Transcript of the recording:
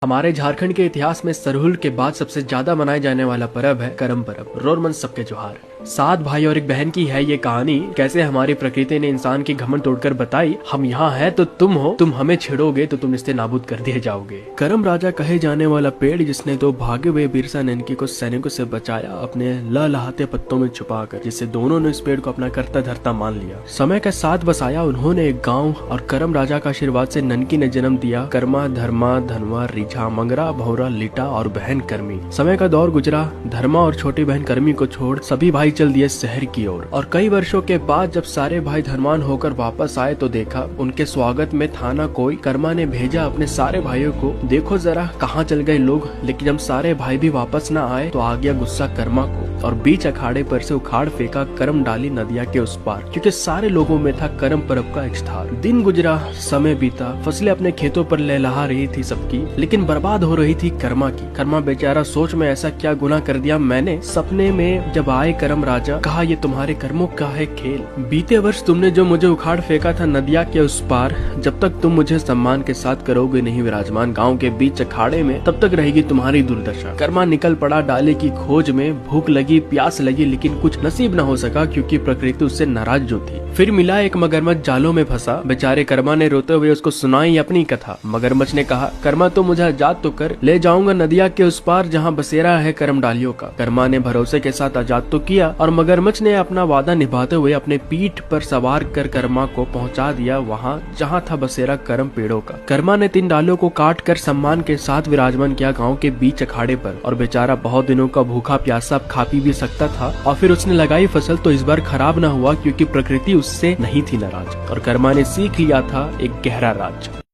हमारे झारखंड के इतिहास में सरहुल के बाद सबसे ज्यादा मनाए जाने वाला पर्व है करम पर्व। रोरमन सबके जोहार। 7 भाई और एक बहन की है ये कहानी, कैसे हमारी प्रकृति ने इंसान की घमंड तोड़कर बताई, हम यहाँ हैं तो तुम हो, तुम हमें छेड़ोगे तो तुम इससे नाबूद कर दिए जाओगे। करम राजा कहे जाने वाला पेड़ जिसने तो भागे हुए बिरसा ननकी को सैनिकों से बचाया अपने लहलहाते पत्तों में छुपाकर, जिससे दोनों ने इस पेड़ को अपना करता धरता मान लिया। समय के साथ बसाया उन्होंने एक गाँव और करम राजा का आशीर्वाद से ननकी ने जन्म दिया कर्मा, धर्मा, धनवा, रीछा, मंगरा, भौरा, लीटा और बहन कर्मी। समय का दौर गुजरा, धर्मा और छोटी बहन कर्मी को छोड़ सभी भाई चल दिए शहर की ओर। और कई वर्षों के बाद जब सारे भाई धर्मान होकर वापस आए तो देखा उनके स्वागत में था ना कोई। कर्मा ने भेजा अपने सारे भाइयों को, देखो जरा कहाँ चल गए लोग। लेकिन जब सारे भाई भी वापस न आए तो आ गया गुस्सा कर्मा को और बीच अखाड़े पर से उखाड़ फेंका करम डाली नदिया के उस पार, क्योंकि सारे लोगों में था करम पर्व का इश्तिहार। दिन गुजरा, समय बीता, फसलें अपने खेतों पर लहलहा रही थी सबकी, लेकिन बर्बाद हो रही थी कर्मा की। कर्मा बेचारा सोच में ऐसा क्या गुनाह कर दिया मैंने। सपने में जब आए करम राजा, कहा ये तुम्हारे कर्मों का है खेल। बीते वर्ष तुमने जो मुझे उखाड़ फेंका था नदिया के उस पार, जब तक तुम मुझे सम्मान के साथ करोगे नहीं विराजमान गाँव के बीच अखाड़े में, तब तक रहेगी तुम्हारी दुर्दशा। कर्मा निकल पड़ा डाले की खोज में, भूख लगी, प्यास लगी, लेकिन कुछ नसीब न हो सका क्योंकि प्रकृति उससे नाराज जो थी। फिर मिला एक मगरमच्छ जालों में फंसा। बेचारे कर्मा ने रोते हुए उसको सुनाई अपनी कथा। मगरमच्छ ने कहा, कर्मा तो मुझे आजाद तो कर, ले जाऊंगा नदिया के उस पार जहाँ बसेरा है करम डालियों का। कर्मा ने भरोसे के साथ आजाद तो किया और मगरमच्छ ने अपना वादा निभाते हुए अपने पीठ पर सवार कर कर्मा को पहुँचा दिया वहाँ जहाँ था बसेरा करम पेड़ों का। कर्मा ने 3 डालियों को काट कर सम्मान के साथ विराजमान किया गाँव के बीच अखाड़े पर। और बेचारा बहुत दिनों का भूखा प्यासा खा पी भी सकता था। और फिर उसने लगाई फसल तो इस बार खराब न हुआ क्योंकि प्रकृति उससे नहीं थी नाराज और कर्मा ने सीख लिया था एक गहरा राज।